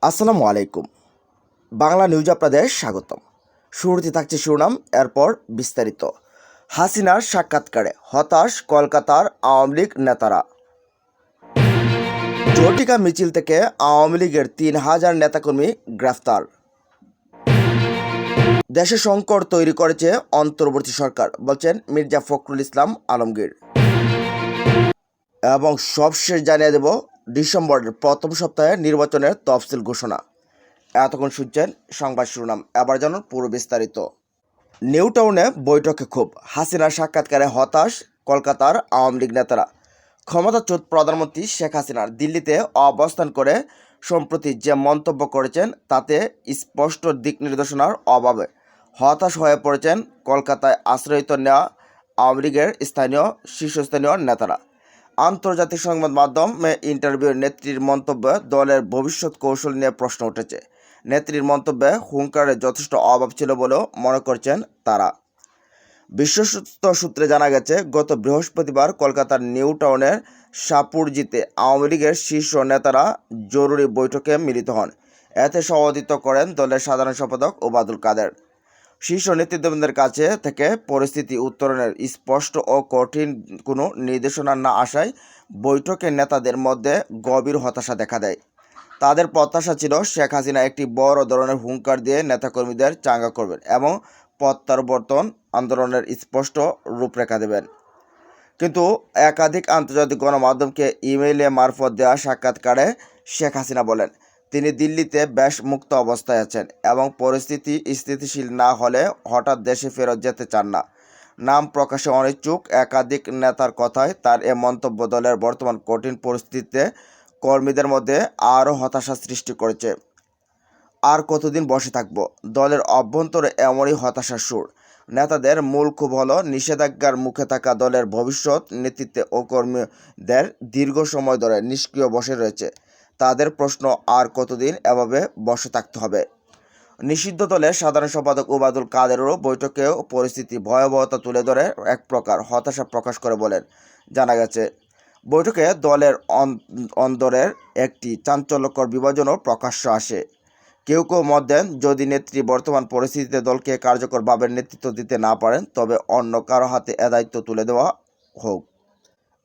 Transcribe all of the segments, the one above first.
আসসালামু আলাইকুম। বাংলা নিউজ আপনাদের স্বাগতম। শুরুতে থাকছে শিরোনাম, এরপর বিস্তারিত। হাসিনার সাক্ষাৎকারে হতাশ কলকাতার আওয়ামী লীগ নেতারা। ঝটিকা মিছিল থেকে আওয়ামী লীগের ৩,০০০ নেতাকর্মী গ্রেফতার। দেশে সংকট তৈরি করেছে অন্তর্বর্তী সরকার, বলছেন মির্জা ফখরুল ইসলাম আলমগীর। এবং সবশেষ জানিয়ে দেব ডিসেম্বরের প্রথম সপ্তাহে নির্বাচনের তফসিল ঘোষণা। এতক্ষণ শুনছেন সংবাদ শিরোনাম, এবার জানুন পুরো বিস্তারিত। নিউ টাউনে বৈঠকে ক্ষোভ, হাসিনার সাক্ষাৎকারে হতাশ কলকাতার আওয়ামী লীগ নেতারা। ক্ষমতাচ্যুত প্রধানমন্ত্রী শেখ হাসিনার দিল্লিতে অবস্থান করে সম্প্রতি যে মন্তব্য করেছেন তাতে স্পষ্ট দিক নির্দেশনার অভাবে হতাশ হয়ে পড়েছেন কলকাতায় আশ্রয়িত নেওয়া আওয়ামী লীগের শীর্ষস্থানীয় নেতারা। আন্তর্জাতিক সংবাদ মাধ্যমে ইন্টারভিউ নেত্রীর মন্তব্যে দলের ভবিষ্যৎ কৌশল নিয়ে প্রশ্ন উঠেছে। নেত্রীর মন্তব্যে হুঙ্কারের যথেষ্ট অভাব ছিল বলেও মনে করছেন তারা। বিশ্বস্ত সূত্রে জানা গেছে, গত বৃহস্পতিবার কলকাতার নিউ টাউনের সাপুরজিতে আওয়ামী লীগের শীর্ষ নেতারা জরুরি বৈঠকে মিলিত হন। এতে সভাপতিত্ব করেন দলের সাধারণ সম্পাদক ওবায়দুল কাদের। শীর্ষ নেতৃবৃন্দের কাছে থেকে পরিস্থিতি উত্তরণের স্পষ্ট ও কঠিন কোনো নির্দেশনা না আসায় বৈঠকে নেতাদের মধ্যে গভীর হতাশা দেখা দেয়। তাদের প্রত্যাশা ছিল শেখ হাসিনা একটি বড় ধরনের হুঙ্কার দিয়ে নেতাকর্মীদের চাঙ্গা করবেন এবং প্রত্যাবর্তন আন্দোলনের স্পষ্ট রূপরেখা দেবেন। কিন্তু একাধিক আন্তর্জাতিক গণমাধ্যমকে ইমেইলে মারফত দেওয়া সাক্ষাৎকারে শেখ হাসিনা বলেন, তিনি দিল্লিতে বেশ মুক্ত অবস্থায় আছেন এবং পরিস্থিতি স্থিতিশীল না হলে হঠাৎ দেশে ফেরত যেতে চান না। নাম প্রকাশে অনিচ্ছুক একাধিক নেতার কথায় তার এ মন্তব্য দলের বর্তমান কঠিন পরিস্থিতিতে কর্মীদের মধ্যে আরও হতাশা সৃষ্টি করেছে। আর কতদিন বসে থাকব? দলের অভ্যন্তরে এমনই হতাশার সুর। নেতাদের মূল ক্ষোভ হলো নিষেধাজ্ঞার মুখে থাকা দলের ভবিষ্যৎ নেতৃত্বে ও কর্মীদের দীর্ঘ সময় ধরে নিষ্ক্রিয় বসে রয়েছে। তাদের প্রশ্ন, আর কতদিন এভাবে বসে থাকতে হবে? নিষিদ্ধ দলের সাধারণ সম্পাদক ওবায়দুল কাদেরও বৈঠকেও পরিস্থিতি ভয়াবহতা তুলে ধরে এক প্রকার হতাশা প্রকাশ করে বলেন জানা গেছে। বৈঠকে দলের অন্দরের একটি চাঞ্চল্যকর বিভাজনও প্রকাশ্য আসে। কেউ কেউ মত দেন, যদি নেত্রী বর্তমান পরিস্থিতিতে দলকে কার্যকরভাবে নেতৃত্ব দিতে না পারেন তবে অন্য কারো হাতে এ দায়িত্ব তুলে দেওয়া হোক।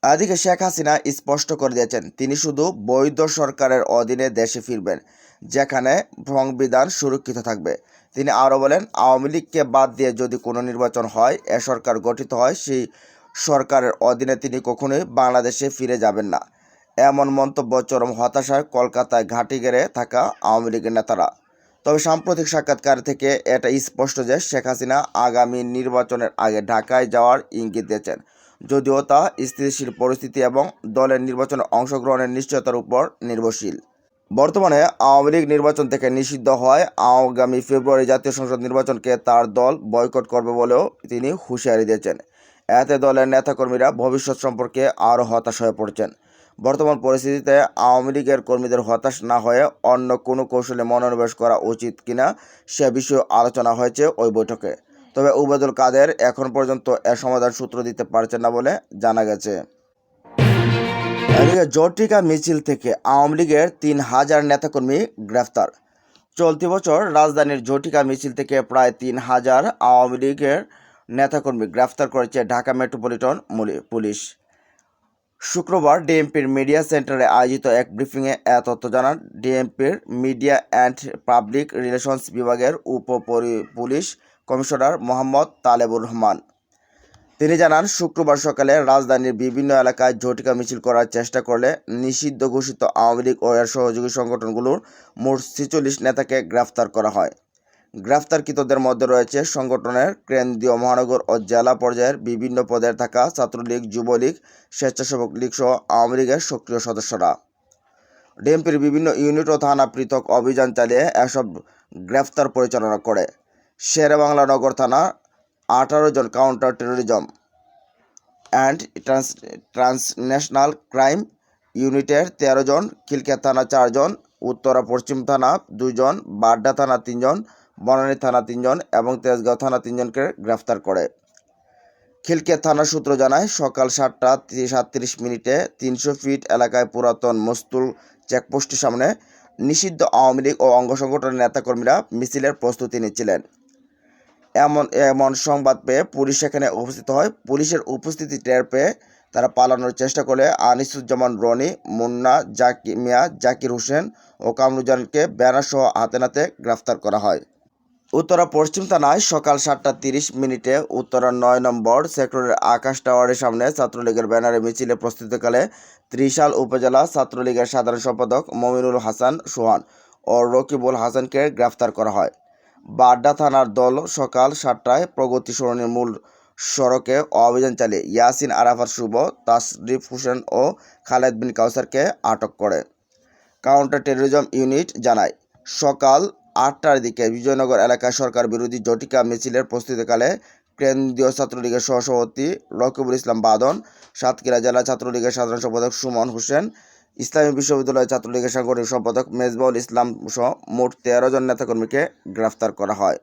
এদিকে শেখ হাসিনা স্পষ্ট করে দিয়েছেন, তিনি শুধু বৈধ সরকারের অধীনে দেশে ফিরবেন, যেখানে সংবিধান সুরক্ষিত থাকবে। তিনি আরও বলেন, আওয়ামী লীগকে বাদ দিয়ে যদি কোনো নির্বাচন হয়, এ সরকার গঠিত হয়, সেই সরকারের অধীনে তিনি কখনোই বাংলাদেশে ফিরে যাবেন না। এমন মন্তব্য চরম হতাশায় কলকাতায় ঘাঁটি গেড়ে থাকা আওয়ামী লীগের নেতারা। তবে সাম্প্রতিক সাক্ষাৎকার থেকে এটা স্পষ্ট যে শেখ হাসিনা আগামী নির্বাচনের আগে ঢাকায় যাওয়ার ইঙ্গিত দিয়েছেন, যদিও তা স্থিতিশীল পরিস্থিতি এবং দলের নির্বাচনে অংশগ্রহণের নিশ্চয়তার উপর নির্ভরশীল। বর্তমানে আওয়ামী লীগ নির্বাচন থেকে নিষিদ্ধ হয় আগামী ফেব্রুয়ারি জাতীয় সংসদ নির্বাচনকে তার দল বয়কট করবে বলেও তিনি হুঁশিয়ারি দিয়েছেন। এতে দলের নেতাকর্মীরা ভবিষ্যৎ সম্পর্কে আরও হতাশ হয়ে পড়ছেন। বর্তমান পরিস্থিতিতে আওয়ামী লীগের কর্মীদের হতাশ না হয়ে অন্য কোনো কৌশলে মনোনিবেশ করা উচিত কিনা সে বিষয়ে আলোচনা হয়েছে ওই বৈঠকে। তবে ওবায়দুল কাদের এখন পর্যন্ত এর সমাধান সূত্র দিতে পারছেন না বলে জানা গেছে। এদিকে ঝটিকা মিছিল থেকে আওয়ামী লীগের ৩,০০০ নেতাকর্মী গ্রেফতার। চলতি বছর রাজধানীর ঝটিকা মিছিল থেকে প্রায় ৩,০০০ আওয়ামী লীগের নেতাকর্মী গ্রেফতার করেছে ঢাকা মেট্রোপলিটন পুলিশ। শুক্রবার ডিএমপির মিডিয়া সেন্টারে আয়োজিত এক ব্রিফিংয়ে এ তথ্য জানান ডিএমপির মিডিয়া অ্যান্ড পাবলিক রিলেশনস বিভাগের পুলিশ কমিশনার মোহাম্মদ তালেবুর রহমান। তিনি জানান, শুক্রবার সকালে রাজধানীর বিভিন্ন এলাকায় ঝটিকা মিছিল করার চেষ্টা করলে নিষিদ্ধ ঘোষিত আওয়ামী লীগ ও এর সহযোগী সংগঠনগুলোর মোট ৪৬ নেতাকে গ্রেফতার করা হয়। গ্রেফতারকৃতদের মধ্যে রয়েছে সংগঠনের কেন্দ্রীয়, মহানগর ও জেলা পর্যায়ের বিভিন্ন পদে থাকা ছাত্রলীগ, যুবলীগ, স্বেচ্ছাসেবক লীগ সহ আওয়ামী লীগের সক্রিয় সদস্যরা। ডিএমপির বিভিন্ন ইউনিট ও থানা পৃথক অভিযান চালিয়ে এসব গ্রেফতার পরিচালনা করে। শেরেবাংলা নগর থানা ১৮ জন, counter terrorism and transnational crime ইউনিটের ১৩ জন, খিলক্ষেত থানা ৪ জন, উত্তরা পশ্চিম থানা ২ জন, বাড্ডা থানা ৩ জন, বনানী থানা ৩ জন এবং তেজগাঁও থানা ৩ জনকে গ্রেফতার করে। খিলক্ষেত থানার সূত্র জানায়, সকাল ৭টা ৩৭ মিনিটে ৩০০ ফিট এলাকায় পুরাতন মস্তুল চেকপোস্টের সামনে নিষিদ্ধ আওয়ামী লীগ ও অঙ্গ সংগঠনের নেতাকর্মীরা মিছিলের প্রস্তুতি নিচ্ছিলেন। এমন এমন সংবাদ পেয়ে পুলিশ সেখানে উপস্থিত হয়। পুলিশের উপস্থিতি টের পেয়ে তারা পালানোর চেষ্টা করলে আনিসুজ্জামান রনি, মুন্না, মিয়া, জাকির হোসেন ও কামরুজ্জামানকে ব্যানারসহ হাতে নাতে গ্রেফতার করা হয়। উত্তরা পশ্চিম থানায় সকাল 7:30 উত্তরা 9 নম্বর সেক্টরের আকাশ টাওয়ারের সামনে ছাত্রলীগের ব্যানারে মিছিলে প্রস্তুতিকালে ত্রিশাল উপজেলা ছাত্রলীগের সাধারণ সম্পাদক মমিনুল হাসান সোহান ও রকিবুল হাসানকে গ্রেফতার করা হয়। বাড্ডা থানার দল সকাল 7টায় প্রগতি সরণির মূল সড়কে অভিযান চালিয়ে ইয়াসিন আরাফাত শুভ, তাশরিফ হোসেন ও খালেদ বিন কাউসারকে আটক করে। কাউন্টার টেরোরিজম ইউনিট জানায়, সকাল 8টার দিকে বিজয়নগর এলাকায় সরকার বিরোধী জটিকা মিছিলের প্রস্তুতিকালে কেন্দ্রীয় ছাত্রলীগের সহসভাপতি রকিবুল ইসলাম বাদন, সাতক্ষীরা জেলা ছাত্রলীগের সাধারণ সম্পাদক সুমন হোসেন, ইসলামী বিশ্ববিদ্যালয় ছাত্রলীগের সাংগঠনিক সম্পাদক মেজবাউল ইসলাম সহ মোট 13 জন নেতাকর্মীকে গ্রেফতার করা হয়।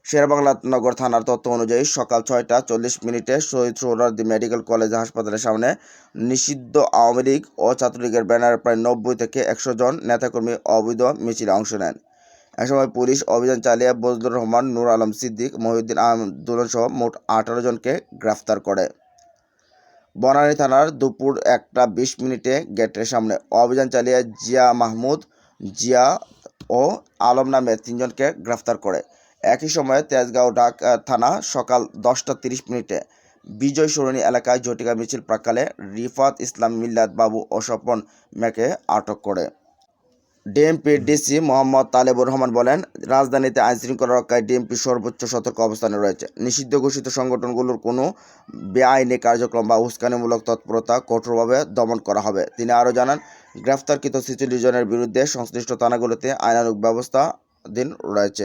শেরেবাংলা নগর থানার তথ্য অনুযায়ী সকাল 6টা 40 শহীদ সোহরাওয়ার্দী মেডিকেল কলেজ হাসপাতালের সামনে নিষিদ্ধ আওয়ামী লীগ ও ছাত্রলীগের ব্যানারে প্রায় 90 থেকে 100 জন নেতাকর্মী অবৈধ মিছিলে অংশ নেন। এসময় পুলিশ অভিযান চালিয়ে বজলুর রহমান, নূর আলম সিদ্দিক, মহিউদ্দিন আন্দোলন সহ মোট 18 জনকে গ্রেফতার করে। বনানী থানার দুপুর 1টা 20 গেটের সামনে অভিযান চালিয়ে জিয়া মাহমুদ, জিয়া ও আলম নামে 3 জনকে গ্রেফতার করে। একই সময়ে তেজগাঁও থানা সকাল 10টা 30 বিজয় সরণি এলাকায় জটিকা মিছিল প্রাক্কালে রিফাত ইসলাম, মিল্লাত বাবু ও স্বপন মেকে আটক করে। ডিএমপির ডিসি মোহাম্মদ তালেবুর রহমান বলেন, রাজধানীতে আইনশৃঙ্খলা রক্ষায় ডিএমপি সর্বোচ্চ সতর্ক অবস্থানে রয়েছে। নিষিদ্ধ ঘোষিত সংগঠনগুলোর কোনো বেআইনি কার্যক্রম বা উস্কানিমূলক তৎপরতা কঠোরভাবে দমন করা হবে। তিনি আরও জানান, গ্রেফতারকৃত 46 জনের বিরুদ্ধে সংশ্লিষ্ট থানাগুলোতে আইনানুগ ব্যবস্থাধীন রয়েছে।